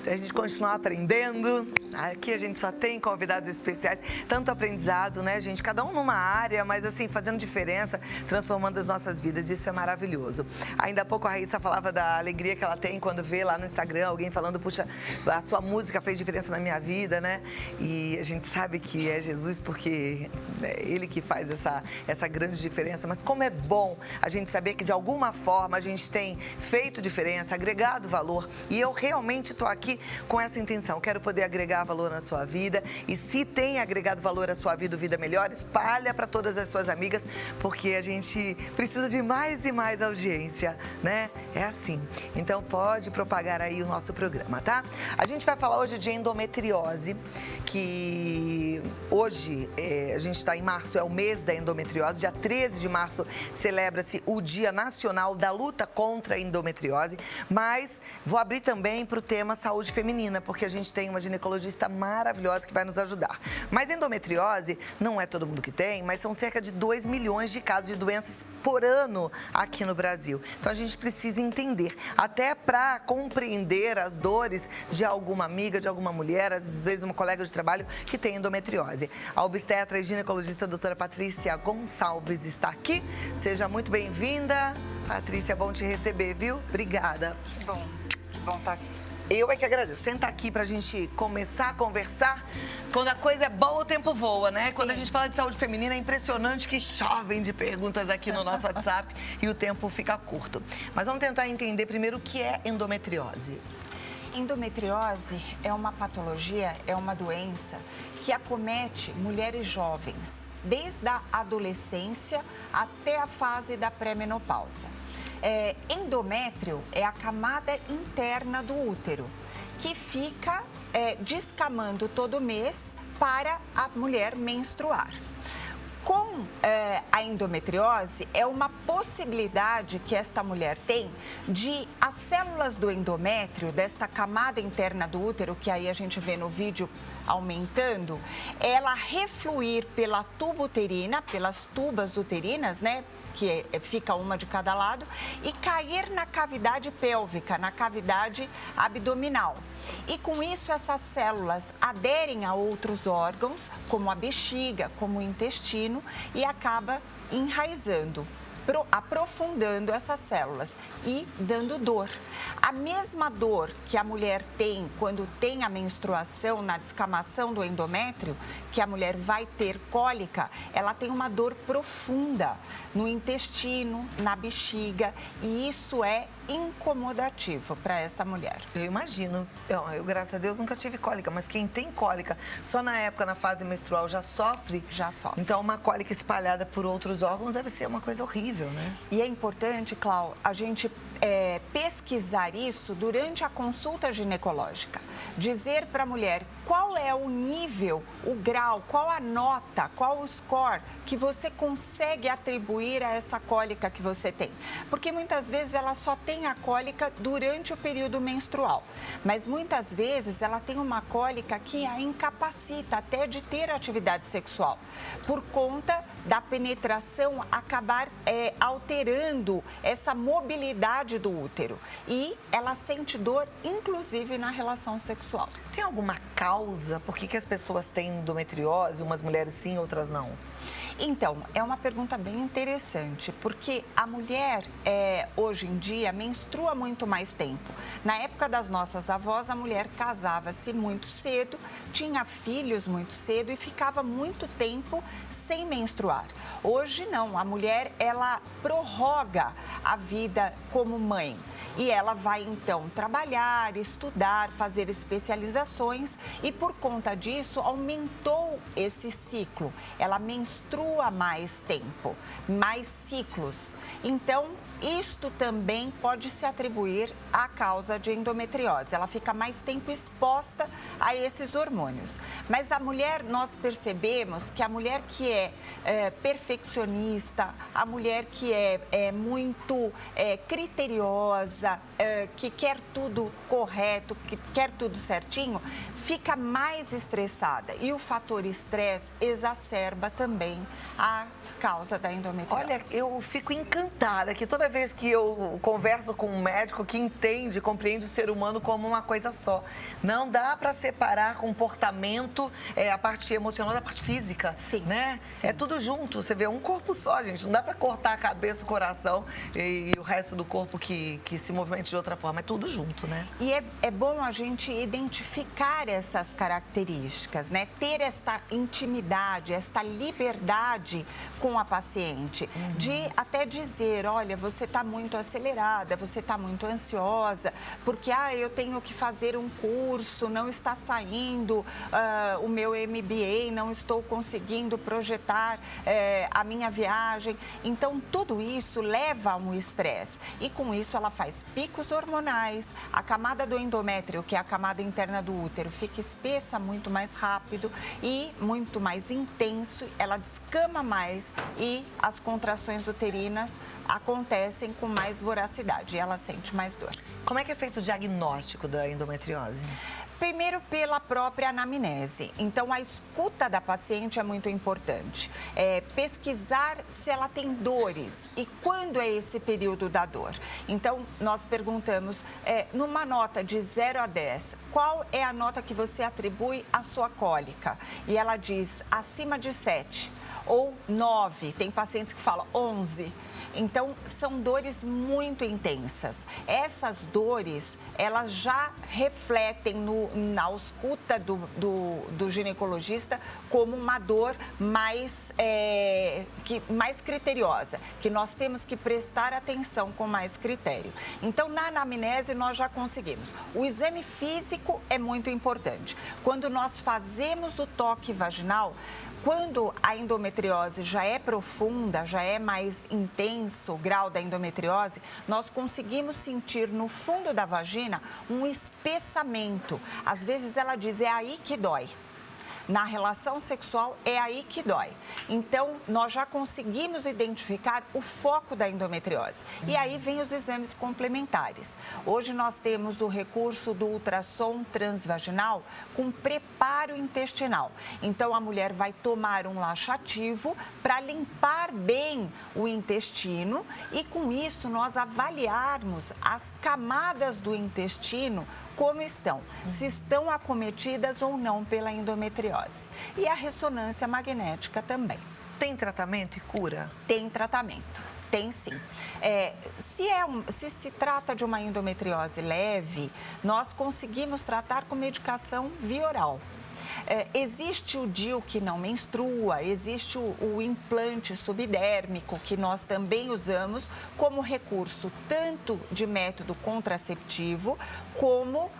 Pra gente continuar aprendendo. Aqui a gente só tem convidados especiais, tanto aprendizado, né, gente? Cada um numa área, mas assim, fazendo diferença, transformando as nossas vidas. Isso é maravilhoso. Ainda há pouco a Raíssa falava da alegria que ela tem quando vê lá no Instagram alguém falando, puxa, a sua música fez diferença na minha vida, né? E a gente sabe que é Jesus porque é Ele que faz essa grande diferença. Mas como é bom a gente saber que de alguma forma a gente tem feito diferença, agregado valor. E eu realmente estou aqui com essa intenção. Quero poder agregar valor na sua vida. E se tem agregado valor à sua vida, Vida Melhor, espalha para todas as suas amigas, porque a gente precisa de mais e mais audiência, né? É assim. Então pode propagar aí o nosso programa, tá? A gente vai falar hoje de endometriose, que hoje a gente está em março, é o mês da endometriose. Dia 13 de março celebra-se o Dia Nacional da Luta contra a Endometriose, mas vou abrir também para o tema saúde feminina, porque a gente tem uma ginecologista maravilhosa que vai nos ajudar. Mas endometriose não é todo mundo que tem, mas são cerca de 2 milhões de casos de doenças por ano aqui no Brasil. Então a gente precisa entender, até para compreender as dores de alguma amiga, de alguma mulher, às vezes uma colega de trabalho que tem endometriose. A obstetra e ginecologista a doutora Patrícia Gonçalves está aqui. Seja muito bem-vinda. Patrícia, é bom te receber, viu? Obrigada. Que bom estar aqui. Eu é que agradeço. Senta aqui pra gente começar a conversar. Quando a coisa é boa, o tempo voa, né? Sim. Quando a gente fala de saúde feminina, é impressionante que chovem de perguntas aqui no nosso WhatsApp e o tempo fica curto. Mas vamos tentar entender primeiro o que é endometriose. Endometriose é uma patologia, é uma doença que acomete mulheres jovens, desde a adolescência até a fase da pré-menopausa. Endométrio é a camada interna do útero, que fica descamando todo mês para a mulher menstruar. Com a endometriose, é uma possibilidade que esta mulher tem de as células do endométrio, desta camada interna do útero, que aí a gente vê no vídeo aumentando, ela refluir pela tuba uterina, pelas tubas uterinas, né? Que fica uma de cada lado, e cair na cavidade pélvica, na cavidade abdominal. E com isso, essas células aderem a outros órgãos, como a bexiga, como o intestino, e acaba enraizando, aprofundando essas células e dando dor. A mesma dor que a mulher tem quando tem a menstruação, na descamação do endométrio, que a mulher vai ter cólica, ela tem uma dor profunda no intestino, na bexiga, e isso é incomodativo para essa mulher. Eu imagino. Eu, graças a Deus, nunca tive cólica, mas quem tem cólica só na época, na fase menstrual, já sofre? Já sofre. Então, uma cólica espalhada por outros órgãos deve ser uma coisa horrível, né? E é importante, Clau, a gente pesquisar isso durante a consulta ginecológica. Dizer para a mulher qual é o nível, o grau, qual a nota, qual o score que você consegue atribuir a essa cólica que você tem. Porque muitas vezes ela só tem a cólica durante o período menstrual, mas muitas vezes ela tem uma cólica que a incapacita até de ter atividade sexual, por conta da penetração acabar alterando essa mobilidade do útero, e ela sente dor, inclusive, na relação sexual. Tem alguma causa? Por que as pessoas têm endometriose, umas mulheres sim, outras não? Então, é uma pergunta bem interessante, porque a mulher, hoje em dia, menstrua muito mais tempo. Na época das nossas avós, a mulher casava-se muito cedo, tinha filhos muito cedo e ficava muito tempo sem menstruar. Hoje, não. A mulher, ela prorroga a vida como mãe. E ela vai, então, trabalhar, estudar, fazer especializações e, por conta disso, aumentou esse ciclo. Ela menstrua mais tempo, mais ciclos. Então, isto também pode se atribuir à causa de endometriose. Ela fica mais tempo exposta a esses hormônios. Mas a mulher, nós percebemos que a mulher que é perfeccionista, a mulher que é muito criteriosa, criteriosa, que quer tudo correto, que quer tudo certinho, fica mais estressada. E o fator estresse exacerba também a causa da endometriose. Olha, eu fico encantada que toda vez que eu converso com um médico que entende, compreende o ser humano como uma coisa só. Não dá para separar comportamento, a parte emocional da parte física. Sim. Né? Sim. É tudo junto, você vê um corpo só, gente. Não dá para cortar a cabeça, o coração e o resto do corpo que se movimente de outra forma. É tudo junto, né? E é bom a gente identificar essas características, né? Ter esta intimidade, esta liberdade com a paciente, de até dizer, olha, você está muito acelerada, você está muito ansiosa, porque eu tenho que fazer um curso, não está saindo o meu MBA, não estou conseguindo projetar a minha viagem. Então, tudo isso leva a um estresse e com isso ela faz picos hormonais, a camada do endométrio, que é a camada interna do útero, fica espessa muito mais rápido e muito mais intenso, ela descama mais e as contrações uterinas acontecem com mais voracidade e ela sente mais dor. Como é que é feito o diagnóstico da endometriose? Primeiro, pela própria anamnese. Então, a escuta da paciente é muito importante. Pesquisar se ela tem dores e quando é esse período da dor. Então, nós perguntamos, numa nota de 0 a 10, qual é a nota que você atribui à sua cólica? E ela diz acima de 7 ou 9. Tem pacientes que falam 11. Então, são dores muito intensas. Essas dores, elas já refletem na escuta do ginecologista como uma dor mais criteriosa, que nós temos que prestar atenção com mais critério. Então, na anamnese, nós já conseguimos. O exame físico é muito importante. Quando nós fazemos o toque vaginal, quando a endometriose já é profunda, já é mais intenso o grau da endometriose, nós conseguimos sentir no fundo da vagina um espessamento. Às vezes ela diz, é aí que dói. Na relação sexual, é aí que dói. Então, nós já conseguimos identificar o foco da endometriose. E aí vem os exames complementares. Hoje nós temos o recurso do ultrassom transvaginal com preparo intestinal. Então, a mulher vai tomar um laxativo para limpar bem o intestino e, com isso, nós avaliarmos as camadas do intestino como estão, se estão acometidas ou não pela endometriose. E a ressonância magnética também. Tem tratamento e cura? Tem tratamento. Tem sim. Se se trata de uma endometriose leve, nós conseguimos tratar com medicação via oral. Existe o DIU que não menstrua, existe o implante subdérmico que nós também usamos como recurso tanto de método contraceptivo como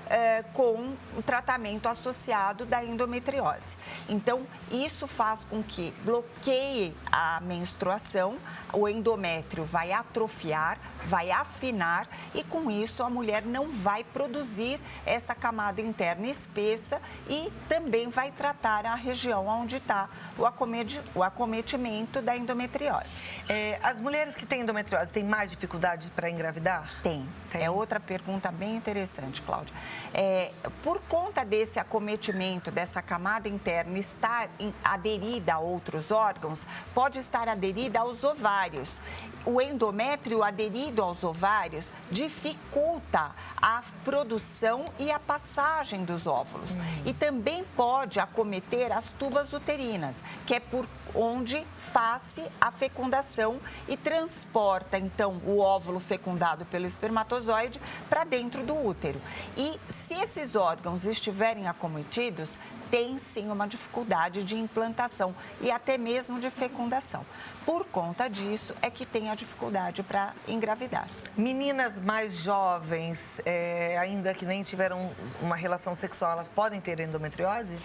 com o tratamento associado da endometriose. Então, isso faz com que bloqueie a menstruação, o endométrio vai atrofiar, vai afinar e com isso a mulher não vai produzir essa camada interna espessa e também vai tratar a região onde está o acometimento da endometriose. As mulheres que têm endometriose têm mais dificuldades para engravidar? Tem. É outra pergunta bem interessante, Cláudia. Por conta desse acometimento, dessa camada interna estar aderida a outros órgãos, pode estar aderida aos ovários. O endométrio aderido aos ovários dificulta a produção e a passagem dos óvulos. E também pode acometer as tubas uterinas, que é por onde faz a fecundação e transporta, então, o óvulo fecundado pelo espermatozoide para dentro do útero. E se esses órgãos estiverem acometidos, tem sim uma dificuldade de implantação e até mesmo de fecundação. Por conta disso é que tem a dificuldade para engravidar. Meninas mais jovens, ainda que nem tiveram uma relação sexual, elas podem ter endometriose?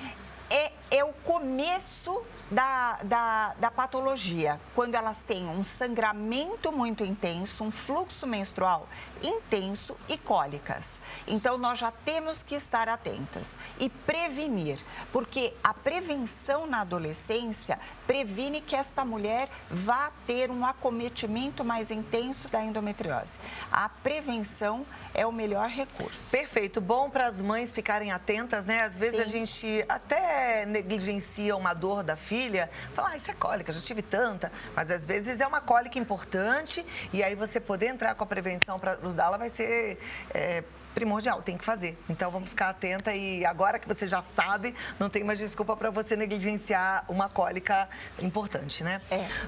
É o começo da patologia, quando elas têm um sangramento muito intenso, um fluxo menstrual intenso e cólicas. Então, nós já temos que estar atentos e prevenir, porque a prevenção na adolescência previne que esta mulher vá ter um acometimento mais intenso da endometriose. A prevenção é o melhor recurso. Perfeito. Bom para as mães ficarem atentas, né? Às vezes a gente até negligencia uma dor da filha, fala, isso é cólica, já tive tanta. Mas às vezes é uma cólica importante e aí você poder entrar com a prevenção para ajudá-la vai ser primordial, tem que fazer. Então vamos ficar atenta e agora que você já sabe, não tem mais desculpa para você negligenciar uma cólica importante, né?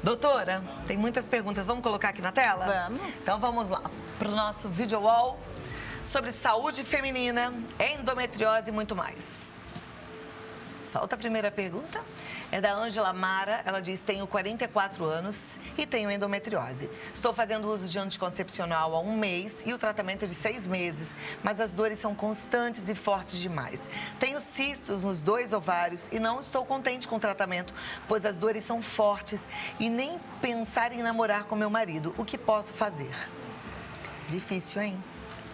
Doutora, tem muitas perguntas, vamos colocar aqui na tela? Vamos. Então vamos lá para o nosso video wall sobre saúde feminina, endometriose e muito mais. Solta a primeira pergunta. É da Ângela Mara. Ela diz: tenho 44 anos e tenho endometriose. Estou fazendo uso de anticoncepcional há 1 mês e o tratamento é de 6 meses, mas as dores são constantes e fortes demais. Tenho cistos nos 2 ovários e não estou contente com o tratamento, pois as dores são fortes e nem pensar em namorar com meu marido. O que posso fazer? Difícil, hein?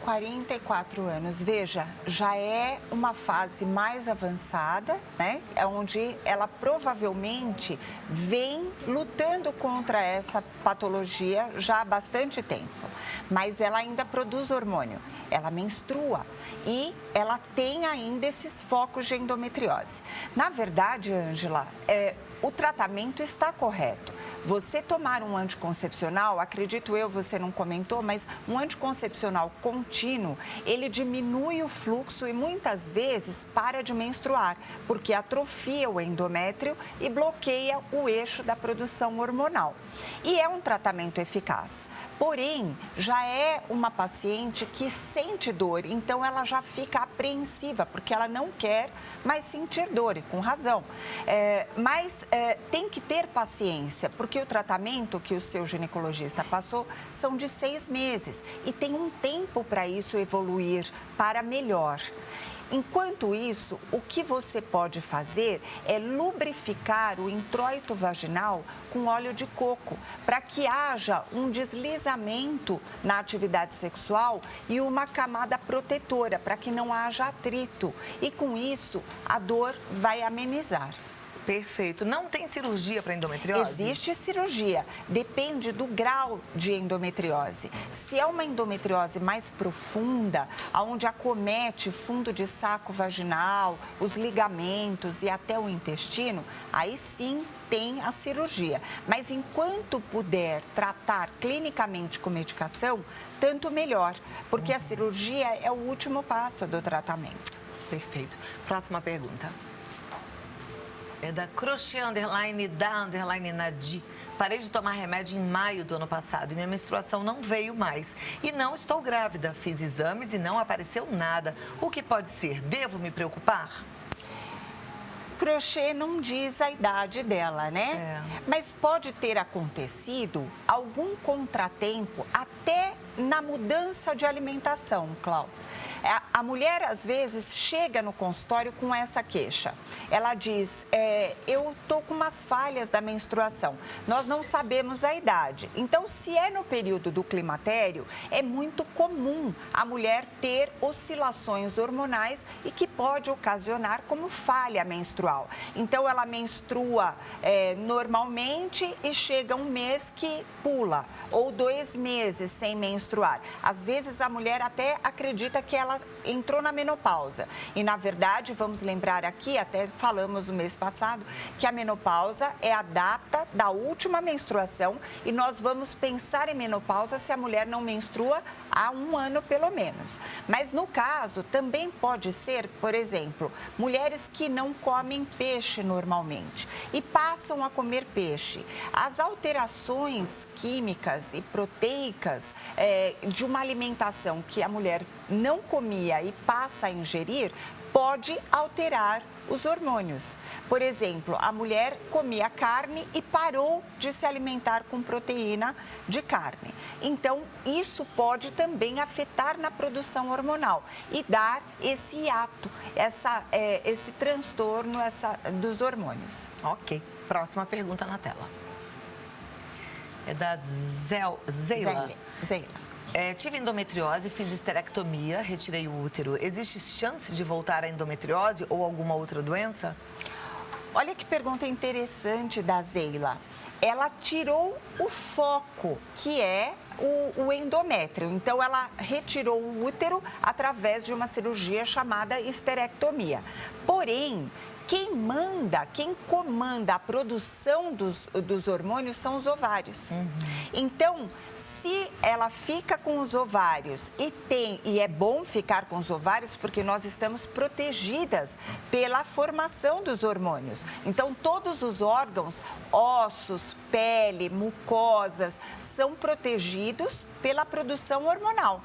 44 anos, veja, já é uma fase mais avançada, né? É onde ela provavelmente vem lutando contra essa patologia já há bastante tempo. Mas ela ainda produz hormônio, ela menstrua e ela tem ainda esses focos de endometriose. Na verdade, Ângela, o tratamento está correto. Você tomar um anticoncepcional, acredito eu, você não comentou, mas um anticoncepcional contínuo, ele diminui o fluxo e muitas vezes para de menstruar, porque atrofia o endométrio e bloqueia o eixo da produção hormonal. E é um tratamento eficaz. Porém, já é uma paciente que sente dor, então ela já fica apreensiva, porque ela não quer mais sentir dor, e com razão. Mas tem que ter paciência, porque o tratamento que o seu ginecologista passou são de 6 meses e tem um tempo para isso evoluir para melhor. Enquanto isso, o que você pode fazer é lubrificar o introito vaginal com óleo de coco, para que haja um deslizamento na atividade sexual e uma camada protetora, para que não haja atrito. E com isso, a dor vai amenizar. Perfeito. Não tem cirurgia para endometriose? Existe cirurgia, depende do grau de endometriose. Se é uma endometriose mais profunda, onde acomete fundo de saco vaginal, os ligamentos e até o intestino, aí sim tem a cirurgia. Mas enquanto puder tratar clinicamente com medicação, tanto melhor, porque a cirurgia é o último passo do tratamento. Perfeito. Próxima pergunta. É da crochê Nadi. Parei de tomar remédio em maio do ano passado e minha menstruação não veio mais. E não estou grávida. Fiz exames e não apareceu nada. O que pode ser? Devo me preocupar? Crochê não diz a idade dela, né? Mas pode ter acontecido algum contratempo até na mudança de alimentação, Cláudia. A mulher, às vezes, chega no consultório com essa queixa. Ela diz, eu estou com umas falhas da menstruação. Nós não sabemos a idade. Então, se é no período do climatério, é muito comum a mulher ter oscilações hormonais e que pode ocasionar como falha menstrual. Então, ela menstrua normalmente e chega um mês que pula, ou 2 meses sem menstruar. Às vezes, a mulher até acredita que ela entrou na menopausa. E, na verdade, vamos lembrar aqui, até falamos no mês passado, que a menopausa é a data da última menstruação e nós vamos pensar em menopausa se a mulher não menstrua há 1 ano pelo menos. Mas, no caso, também pode ser, por exemplo, mulheres que não comem peixe normalmente e passam a comer peixe. As alterações químicas e proteicas de uma alimentação que a mulher não comia e passa a ingerir, pode alterar os hormônios. Por exemplo, a mulher comia carne e parou de se alimentar com proteína de carne. Então, isso pode também afetar na produção hormonal e dar esse hiato, esse transtorno dos hormônios. Ok. Próxima pergunta na tela. É da Zeila. Zeila. Tive endometriose, fiz esterectomia, retirei o útero. Existe chance de voltar à endometriose ou alguma outra doença? Olha que pergunta interessante da Zeila. Ela tirou o foco, que é o endométrio. Então, ela retirou o útero através de uma cirurgia chamada esterectomia. Porém, quem comanda a produção dos hormônios são os ovários. Então, se ela fica com os ovários e é bom ficar com os ovários porque nós estamos protegidas pela formação dos hormônios. Então, todos os órgãos, ossos, pele, mucosas, são protegidos pela produção hormonal.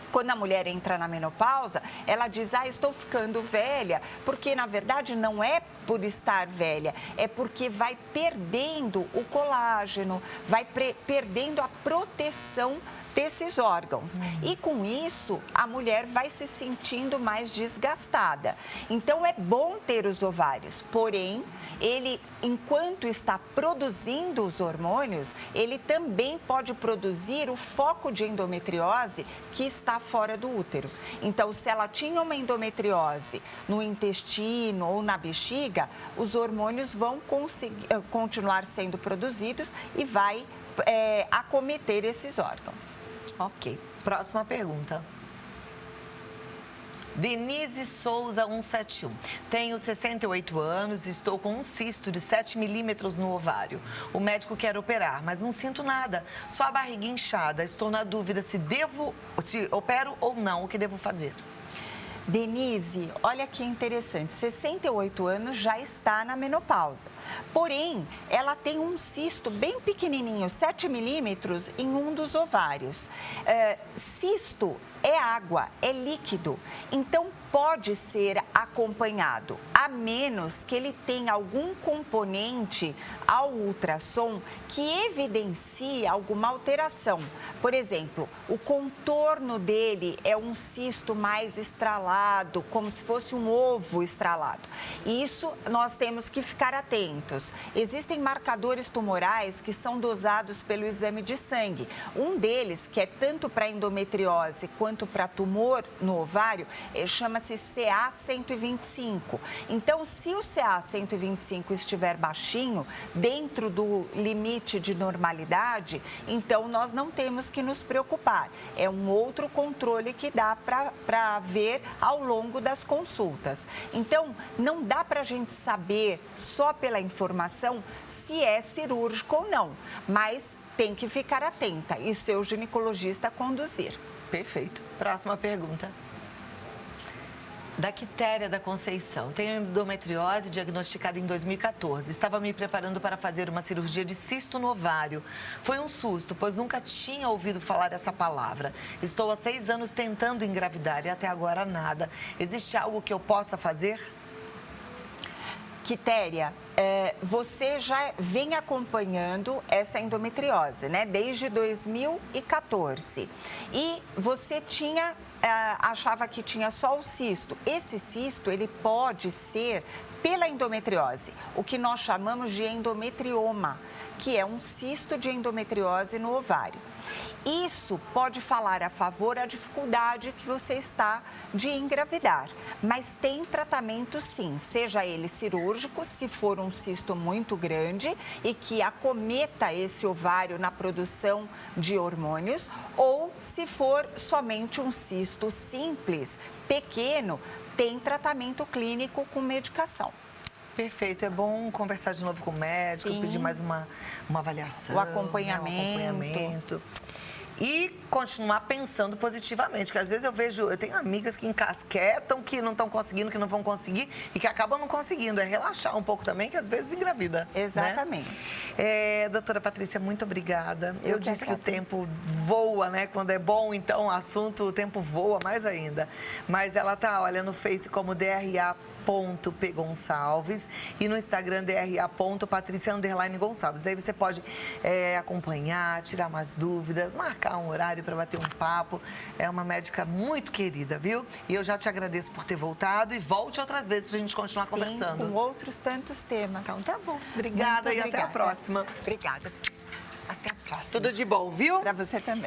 Quando a mulher entra na menopausa, ela diz, estou ficando velha, porque na verdade não é por estar velha, é porque vai perdendo o colágeno, vai perdendo a proteção desses órgãos. E com isso, a mulher vai se sentindo mais desgastada. Então, é bom ter os ovários, porém, ele, enquanto está produzindo os hormônios, ele também pode produzir o foco de endometriose que está fora do útero. Então, se ela tinha uma endometriose no intestino ou na bexiga, os hormônios vão continuar sendo produzidos e vai acometer esses órgãos. Ok. Próxima pergunta. Denise Souza 171. Tenho 68 anos e estou com um cisto de 7 milímetros no ovário. O médico quer operar, mas não sinto nada. Só a barriga inchada. Estou na dúvida se opero ou não. O que devo fazer? Denise, olha que interessante, 68 anos já está na menopausa. Porém, ela tem um cisto bem pequenininho, 7 milímetros, em um dos ovários. Cisto é água, é líquido, então pode ser acompanhado, a menos que ele tenha algum componente ao ultrassom que evidencie alguma alteração. Por exemplo, o contorno dele é um cisto mais estralado, como se fosse um ovo estralado. E isso nós temos que ficar atentos. Existem marcadores tumorais que são dosados pelo exame de sangue. Um deles, que é tanto para endometriose quanto para tumor no ovário, chama-se CA-125. Então, se o CA-125 estiver baixinho, dentro do limite de normalidade, então nós não temos que nos preocupar. É um outro controle que dá para ver ao longo das consultas. Então, não dá para a gente saber só pela informação se é cirúrgico ou não, mas tem que ficar atenta e seu ginecologista conduzir. Perfeito. Próxima pergunta. Da Quitéria da Conceição. Tenho endometriose diagnosticada em 2014. Estava me preparando para fazer uma cirurgia de cisto no ovário. Foi um susto, pois nunca tinha ouvido falar essa palavra. Estou há 6 anos tentando engravidar e até agora nada. Existe algo que eu possa fazer? Quitéria, você já vem acompanhando essa endometriose, né? Desde 2014. E você achava que tinha só o cisto. Esse cisto, ele pode ser pela endometriose, o que nós chamamos de endometrioma, que é um cisto de endometriose no ovário. Isso pode falar a favor da dificuldade que você está de engravidar, mas tem tratamento sim, seja ele cirúrgico, se for um cisto muito grande e que acometa esse ovário na produção de hormônios, ou se for somente um cisto simples, pequeno, tem tratamento clínico com medicação. Perfeito, é bom conversar de novo com o médico, Sim. pedir mais uma avaliação, O acompanhamento. Né, um acompanhamento. e continuar pensando positivamente, porque às vezes eu tenho amigas que encasquetam, que não estão conseguindo, que não vão conseguir e que acabam não conseguindo. É relaxar um pouco também, que às vezes engravida. Exatamente. Né? Doutora Patrícia, muito obrigada. Eu disse que o tempo voa, né? Quando é bom, então, o assunto, o tempo voa mais ainda. Mas ela tá, olha, no Face como DRA.pgonçalves e no Instagram DRA.Patrícia_Gonçalves. Aí você pode acompanhar, tirar mais dúvidas, marcar um horário para bater um papo. É uma médica muito querida, viu? E eu já te agradeço por ter voltado e volte outras vezes para a gente continuar conversando. Com outros tantos temas. Então tá bom. Obrigada e até a próxima. Obrigada. Até a próxima. Tudo de bom, viu? Para você também.